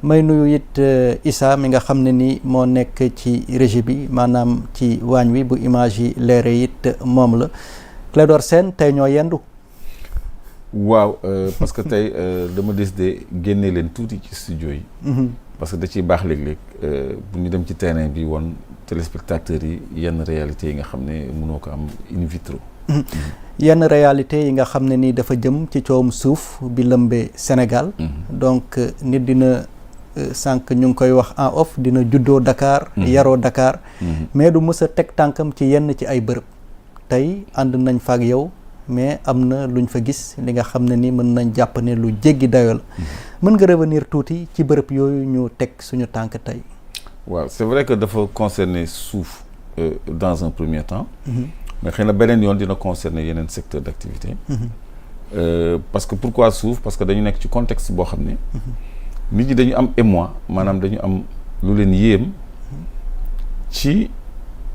may nuyu it Issa mi nga xam ne ni moo nekk ci régie bi maanaam ci waañ wi bu image yi leere it moom la Clédor Sène tey ñoo yendu. waaw parce que tey dama décidé génne leen tuuti ci studio yi. parce que da ciy baax léeg-léeg bu ñu dem ci terrain bi woon téléspectateurs yi yenn réalités yi nga xam ne mënoo ko am in vitro. yenn réalité yi nga xam ne ni dafa jëm ci coowum suuf bi lëmbee Sénégal. donc nit dina sànq ñu ngi koy wax en off dina juddoo Dakar. yaroo Dakar. mais du mës a teg tànkam ci yenn ci ay bërëb. tey ànd nañ fa ak yow mais am na luñ fa gis li nga xam ne ni mën nañ jàpp ne lu jéggi dayoo la. mën nga revenir tuuti ci bërëb yooyu ñu teg suñu tànk tey. waaw c'est vrai que dafa concerner suuf dans un premier temps. mais xëy na beneen yoon dina concerner yeneen secteur d'activité. parce que pourquoi suuf parce que dañu nekk ci contexte boo xam ne. nit ñi dañu am émoi maanaam dañu am lu leen yéem ci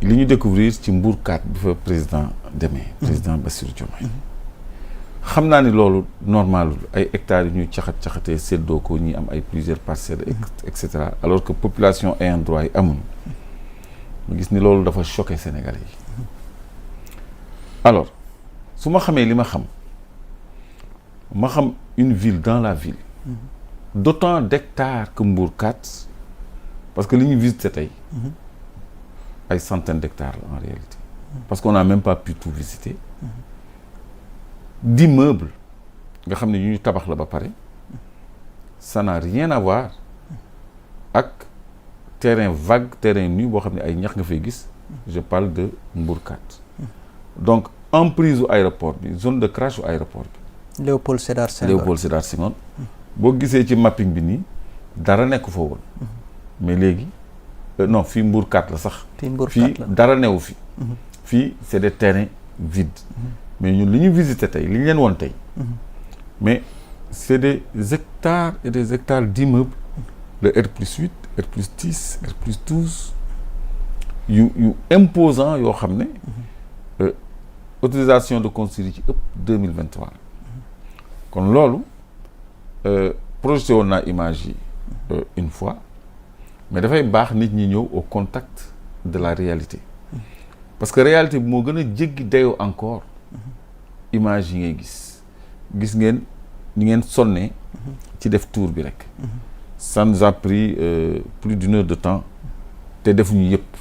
li ñu découvrir ci mbuurkaat bi fa président demee. président Bassirou Diomaye. xam naa ni loolu normalul ay hectares yu ñuy caxatee séddoo ko ñi am ay plusieurs parcelles et cetera alors que population ayant droit yi amuñu. mu gis ni loolu dafa choqué Sénégalais yi. alors su ma xamee li ma xam une ville dans la ville. d'autant d'hectares que Mbourkat parce que li ñu visité tey ay centaines d'hectares la en réalité parce qu'on n'a même pas pu tout visiter d'immeubles nga xam ne ñu tabax la ba pare ça n'a rien à voir ak terrain vague terrain nu boo xam ne ay ñax nga fay gis je parle de Mbourkat donc emprise u aéroport bi zone de crash u aéroport bi Léopold Sédar Senghor boo gisee ci mapping bi nii dara nekk fa woon mais léegi non fii Mbourkat la sax fii dara newu fi fii c'est des terrains vides mais ñun li ñu visité tey li ñu leen woon tey mais c'est des hectares et des hectares d'immeubles de R+8 R+10 R+12 yu imposant yoo xam ne autorisation de construire ci ëpp 2023 kon loolu projeté woon naa image yi une fois mais dafay baax nit ñi ñëw au contact de la réalité parce que réalité bi moo gën a jéggi dayoo encore image yi ngay gis ngeen ni ngeen sonnee ci def tour bi rek ça nous a pris plus d'une heure de temps te defuñu yëpp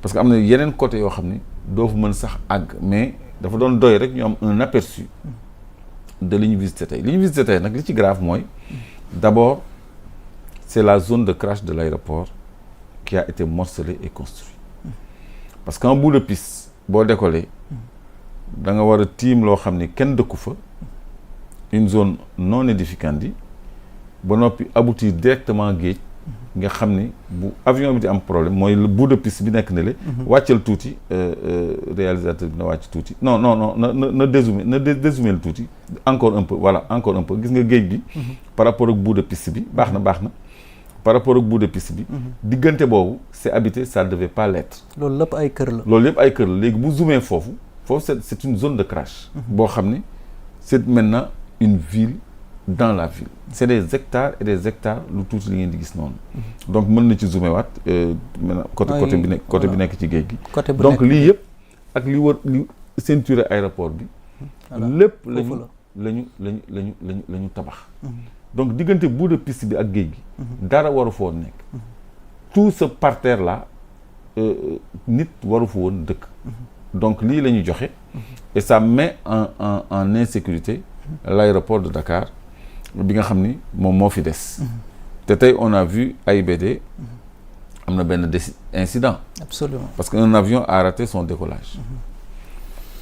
parce que am na yeneen côté yoo xam ne doo fa mën sax àgg mais dafa doon doy rek ñu am un aperçu de li ñu visité tey li ñu visité tey nag li ci grave mooy d'abord c'est la zone de crash de l'aéroport qui a été morcelée et construite parce qu'en bout de piste boo décollé da nga war a tiim loo xam ne kenn dëkku fa une zone non édificandi ba noppi aboutir directement géej nga xam ni bu avion bi di am problème mooy le bout de piste bi nekk ne le wàccal tuuti réalisateur bi na wàcc tuuti non na dézoomer le tuuti encore un peu voilà encore un peu gis nga géej gi par rapport ak bout de piste bi baax na par rapport ak bout de piste bi diggante boobu c'est habité ça devait pas l'être loolu lépp ay kër la loolu yëpp ay kër la léegi bu zoomé foofu c'est une zone de crash boo xam ne c'est maintenant une ville dans la ville c'est des hectares et des hectares lu tuuti li ngeen di gis noonu donc mën na ci zoomer waat maintenant côté bi nekk ci géej gi donc lii yëpp ak li wër li ceinture aéroport bi lépp lañu tabax donc diggante bout de piste bi ak géej gi dara waru fa woon nekk tout ce parterre là nit waru fa woon dëkk donc lii la ñu joxe et ça met en insécurité l'aéroport de Dakar bi nga xam ni moom moo fi des te tey on a vu AIBD am na benn incident absolument parce que un avion a raté son décollage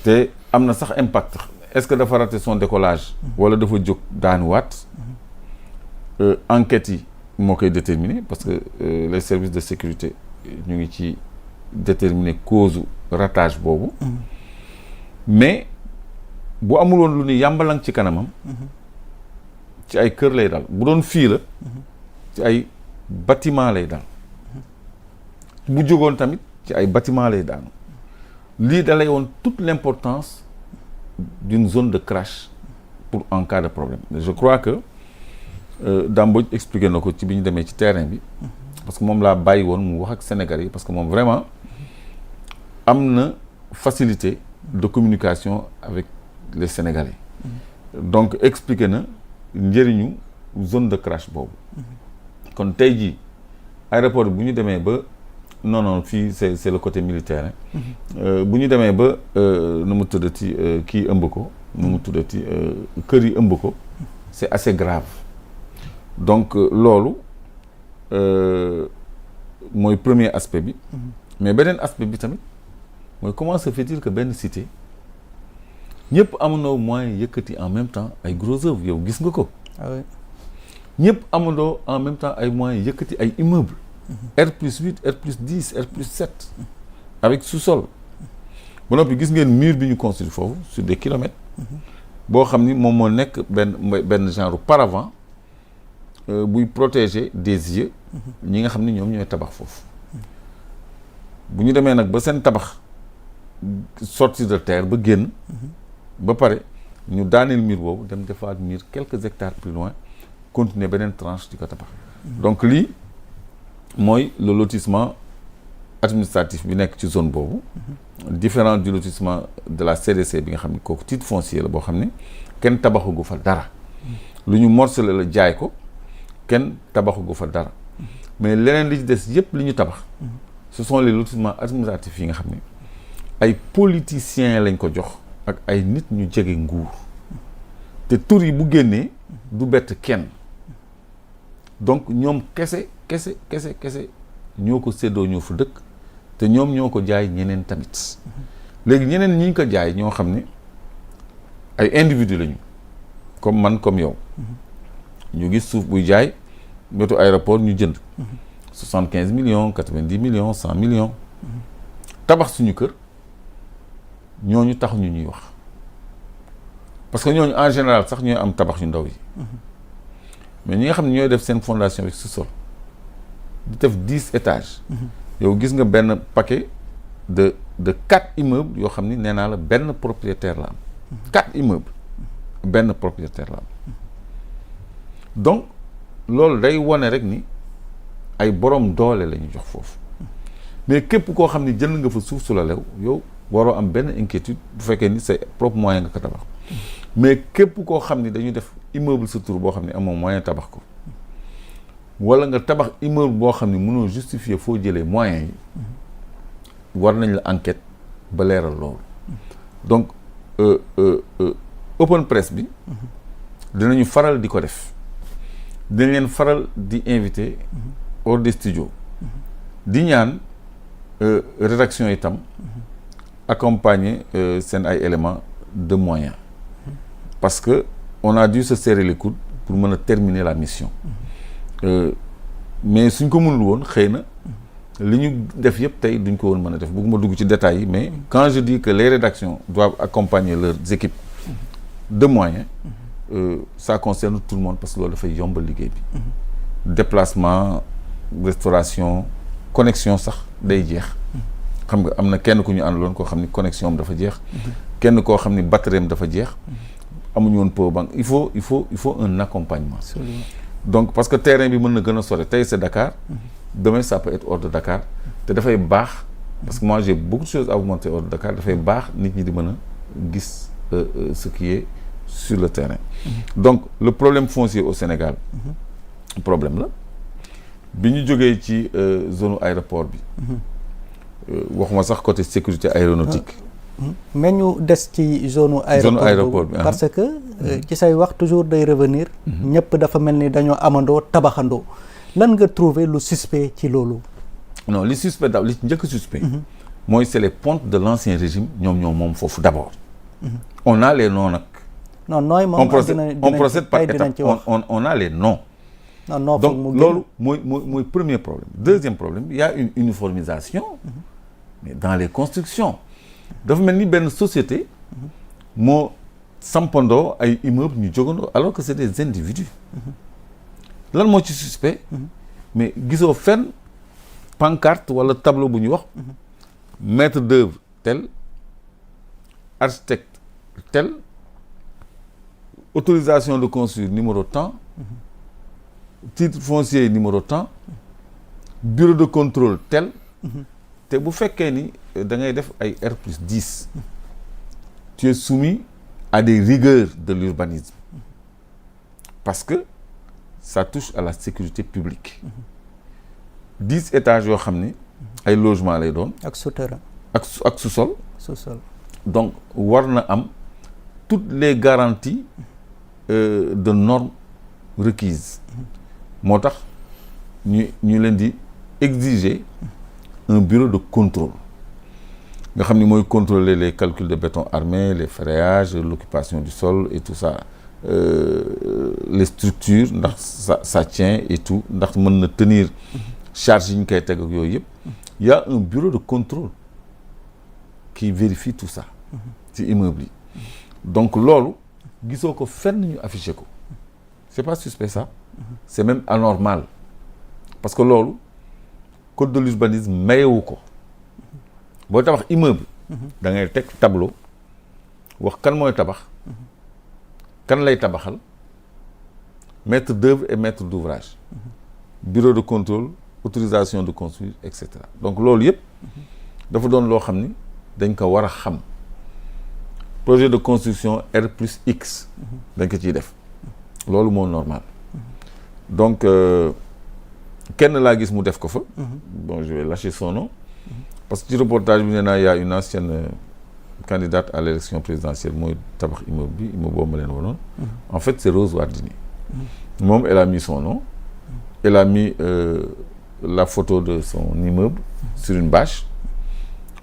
te am na sax impact est-ce que dafa raté son décollage wala dafa jóg daanuwaat enquêtes yi moo koy déterminer parce que les services de sécurité ñu ngi ci déterminer cause ratage boobu mais bu amul woon lu ni yàmbalang ci kanamam ci ay kër lay dal bu doon fii la ci ay bâtiment lay dal bu jógoon tamit ci ay bâtiment lay daanu lii dalay woon toute l'importance d'une zone de crash pour en cas de problème je crois que Dame Mbodj expliqué na ko ci bi ñu demee ci terrain bi parce que moom laa bàyyi woon mu wax ak Sénégalais yi parce que moom vraiment am na facilité de communication avec les Sénégalais donc expliqué na njëriñu zone de crash boobu kon tey jii aéroport bu ñu demee ba non fii c'est le côté militaire bu ñu demee ba nu mu tuddati kii ëmb ko nu mu tuddati kër yi ëmb ko c'est assez grave donc loolu mooy premier aspect bi mais beneen aspect bi tamit mooy comment se fait-il que benn cité ñëpp amandoo moyen yëkkati en même temps ay gros œuvres yow gis nga ko ñëpp amandoo en même temps ay moyens yëkkati ay immeubles R+8 R+10 R+7 avec sous-sol ba noppi gis ngeen mur bi ñu construit foofu sur des kilomètres boo xam ni moom moo nekk benn genre paravent buy protéger des yeux ñi nga xam ni ñoom ñooy tabax foofu bu ñu demee nag ba seen tabax sortie de terre ba génn ba pare ñu daaneel mur boobu dem defaat mur quelques hectares plus loin continuer beneen tranche di ko tabax donc lii mooy le lotissement administratif bi nekk ci zone boobu différent du lotissement de la CDC bi nga xam ni kooku titre foncier la boo xam ni kenn tabaxagu fa dara lu ñu morcelé la jaay ko kenn tabaxagu fa dara mais leneen li ci des yëpp li ñu tabax ce sont les lotissements administratifs yi nga xam ni ay politiciens lañ ko jox ak ay nit ñu jege nguur te tur yi bu génnee du bett kenn donc ñoom kese ñoo ko séddoo ñoo fa dëkk te ñoom ñoo ko jaay ñeneen tamit léegi ñeneen ñi ñu ko jaay ñoo xam ne ay individu lañu comme man comme yow ñu gis suuf buy jaay wetu aéroport ñu jënd 75 millions 90 millions 100 millions tabax suñu kër ñooñu tax ñu ñuy wax parce que ñooñu en général sax ñooy am tabax yu ndaw yi mais ñi nga xam ne ñooy def seen fondation avec sous-sol di def 10 étages yow gis nga benn paquet de 4 immeubles yoo xam ni nee naa la benn propriétaire la am 4 immeubles benn propriétaire la am donc loolu day wone rek ni ay borom doole la ñu jox foofu mais képp koo xam ni jënd nga fa suuf su la lew yow waroo am benn inquiétude bu fekkee ni c'est propre moyen nga ko tabax mais képp koo xam ni dañu def immeuble sa tur boo xam ne amoo moyen tabax ko wala nga tabax immeuble boo xam ne mënoo justifier foo jëlee moyens yi war nañ la enquête ba leeral loolu donc open press bi dinañu faral di ko def dinañ leen faral di invité hors des studios di ñaan rédaction itam accompagner seen ay éléments de moyens parce que on a dû se serrer les coudes pour mën a terminer la mission mais suñ ko mënul woon xëy na li ñu def yëpp tey duñ ko woon mën a def bëgguma dugg ci détails yi mais quand je dis que les rédactions doivent accompagner leurs équipes de moyens ça concerne tout le monde parce que loolu dafay yombal liggéey bi déplacement restauration connexion sax day jeex xam nga am na kenn ku ñu àndaloon koo xam ni connexion am dafa jeex kenn koo xam ni batterie am dafa jeex amuñu woon power bank il faut un accompagnement. Absolument. Donc parce que terrain bi mën na gën a sore tey c'est Dakar demain ça peut être hors de Dakar te dafay baax parce que moi j'ai beaucoup de choses à vous montrer hors de Dakar dafay baax nit ñi di mën a gis ce qui est sur le terrain. Donc le problème foncier au Sénégal problème la bi ñu jógee ci zone aéroport bi waxuma sax côté sécurité aéronautique. mais ñu des ci zone aéroport bi parce que ci say wax toujours day revenir ñëpp dafa mel ni dañoo amandoo tabaxandoo lan nga trouver lu suspect ci loolu. non li suspect daal li njëkk suspect mooy c'est les pontes de l'ancien régime ñoom moom foofu d'abord on a les noms nag non nooy moom on procède par étape on a les noms non donc loolu mooy premier problème deuxième problème il y a une uniformisation mais dans les constructions dafa mel ni benn société moo sampandoo ay immeubles ñu jógandoo alors que c'est des individus lan moo ci suspect mais gisoo fenn pancarte wala tableau bu ñu wax maître d'œuvre tel architecte tel autorisation de construire numéro tant titre foncier numéro tant bureau de contrôle tel te bu fekkee ni da ngay def ay R+10 tu es soumis à des rigueurs de l'urbanisme parce que ça touche à la sécurité publique 10 étages yoo xam ni ay logements lay doon ak souterrain ak sous-sol donc war na am toutes les garanties de normes requises moo tax ñu leen di exiger un bureau de contrôle nga xam ni mooy contrôler les calculs de béton armé les ferrailllages l'occupation du sol et tout ça les structures ndax ça tient et tout ndax mën na tenir charge yi ñu koy teg ak yooyu yëpp il y a un bureau de contrôle qui vérifie tout ça ci immeuble yi donc loolu gisoo ko fenn ñu affiché ko c'est pas suspect ça c'est même anormal parce que loolu code de l'urbanisme mayewu ko booy tabax immeuble da ngay teg tableau wax kan mooy tabax kan lay tabaxal maître d'œuvre et maître d'ouvrage bureau de contrôle autorisation de construire et cetera donc loolu yëpp dafa doon loo xam ni dañ ko war a xam projet de construction R+X dañ ko ciy def loolu moo normal donc kenn laa gis mu def ko fa bon je vais lâcher son nom parce que ci reportage bi nee naa y a une ancienne candidate à l'élection présidentielle mooy tabax immeuble bi immeuble boobu ma leen wanoon en fait c'est Rose Wardini moom elle a mis son nom elle a mis la photo de son immeuble sur une bâche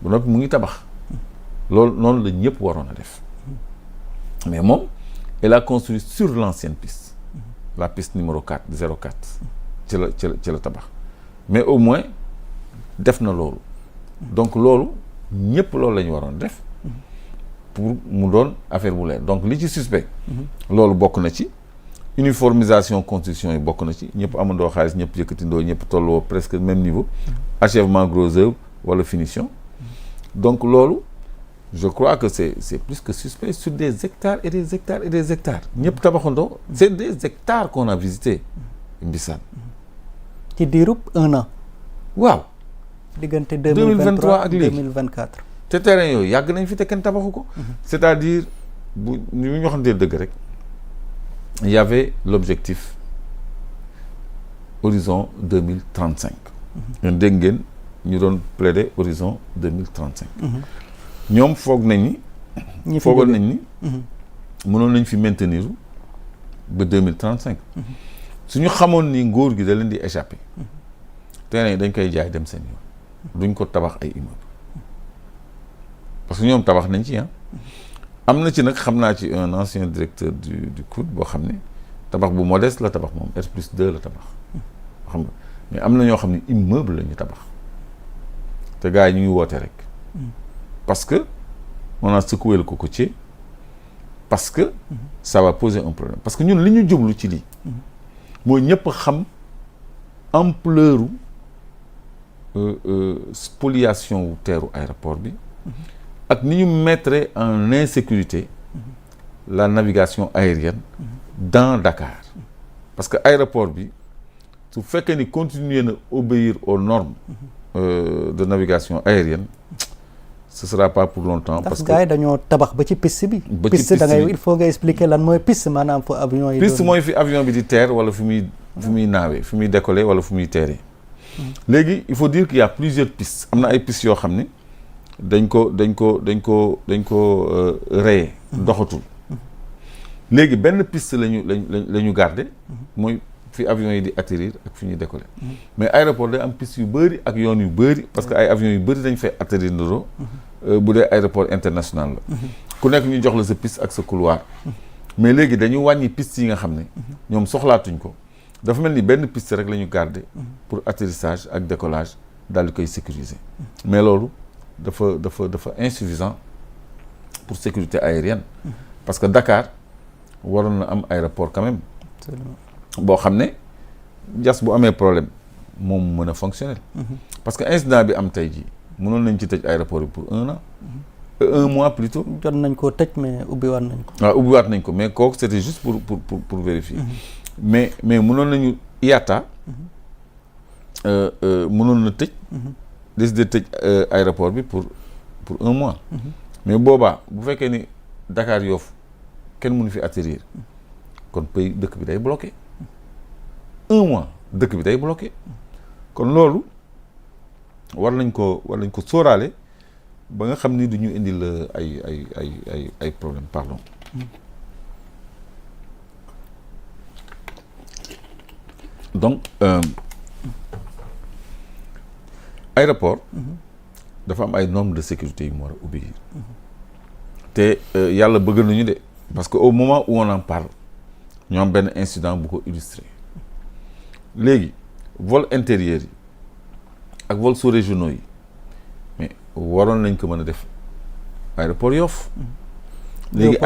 ba noppi mu ngi tabax loolu noonu la ñëpp waroon a def mais moom elle a construit sur l'ancienne piste la piste numéro 4 04 ci la tabax mais au moins def na loolu donc loolu ñëpp loolu la ñu waroon def pour mu doon affaire bu leer donc li ci suspect loolu bokk na ci uniformisation construction yi bokk na ci ñëpp amandoo xaalis ñëpp yëkkatindoo ñëpp tolloo presque même niveau achèvement gros œuvre wala finition donc loolu je crois que c'est plus que suspect sur des hectares et des hectares et des hectares ñëpp tabaxandoo c'est des hectares qu'on a visité Mbissane ci diirub 1 an waaw diggante 2023 ak 2024 te terrain yooyu yàgg nañ fi te kenn tabaxu ko c'est-à-dire bu ñu waxantee dëgg rek il y avait l'objectif horizon 2035 ñun dégg ngeen ñu doon plaider horizon 2035 ñoom foog nañ ni foogoon nañ ni mënoon nañ fi maintenir ba 2035 suñu xamoon ni nguur gi da leen di échapper terrain yi dañ koy jaay dem seen yoon duñ ko tabax ay immeuble parce que ñoom tabax nañ ci am na ci nag xam naa ci un ancien directeur du COUD boo xam ne tabax bu modeste la tabax moom R+2 la tabax xam nga mais am na ñoo xam ne immeuble la ñu tabax te gars yi ñu ngi woote rek parce que on a secoué le cocotier parce que ça va poser un problème parce que ñun li ñu jublu ci lii mooy ñëpp xam ampleur spoliation wu teeru aéroport bi ak ni ñu mettre en insécurité la navigation aérienne dans Dakar parce que aéroport bi su fekkee ni continuer na obéir aux normes de navigation aérienne ce sera pas pour longtemps parce que gars yi dañoo tabax ba ci piste bi piste da ngay il faut nga expliquer lan mooy piste maanaam fu avion yi piste mooy fi avion bi di teer wala fu muy naawee fu muy décoller wala fu muy teeree léegi il faut dire qu'il y a plusieurs pistes am na ay pistes yoo xam ne dañ ko rayer doxatul léegi benn piste la ñu garder mooy fi avion yi di atterrir ak fi ñuy décoller mais aéroport day am piste yu bëri ak yoon yu bëri parce que ay avions yu bëri dañ fay atterrir ndoro bu dee aéroport international la ku nekk ñu jox la sa piste ak sa couloir mais léegi dañu wàññi piste yi nga xam ne ñoom soxlaatuñ ko dafa mel ni benn piste rek la ñu garder pour atterrissage ak décollage daal di koy sécuriser mais loolu dafa insuffisant pour sécurité aérienne parce que Dakar waroon na am aéroport quand même boo xam ne jas bu amee problème moom mën a fonctionnel parce que incident bi am tey jii mënoon nañ ci tëj aéroport bi pour 1 an 1 mois plutôt jot nañ koo tëj mais ubbiwaat nañ ko waaw ubbiwaat nañ ko mais kooku c'était juste pour vérifier mais mënoon nañu IATA mënoon na tëj décider tëj aéroport bi pour 1 mois mais boobaa bu fekkee ni Dakar Yoff kenn mënu fi atterrir kon pays dëkk bi day bloqué 1 mois dëkk bi day bloqué kon loolu war nañ ko sóoraale ba nga xam ni du ñu indil ay problème pardon donc aéroport dafa am ay normes de sécurité yu mu war a obéir te yàlla bëgg nañu de parce que au moment où on en parle ñoo am benn incident bu ko illustré léegi vol intérieur yi ak vol sous-régionaux yi mais waroon nañ ko mën a def aéroport Yoff léegi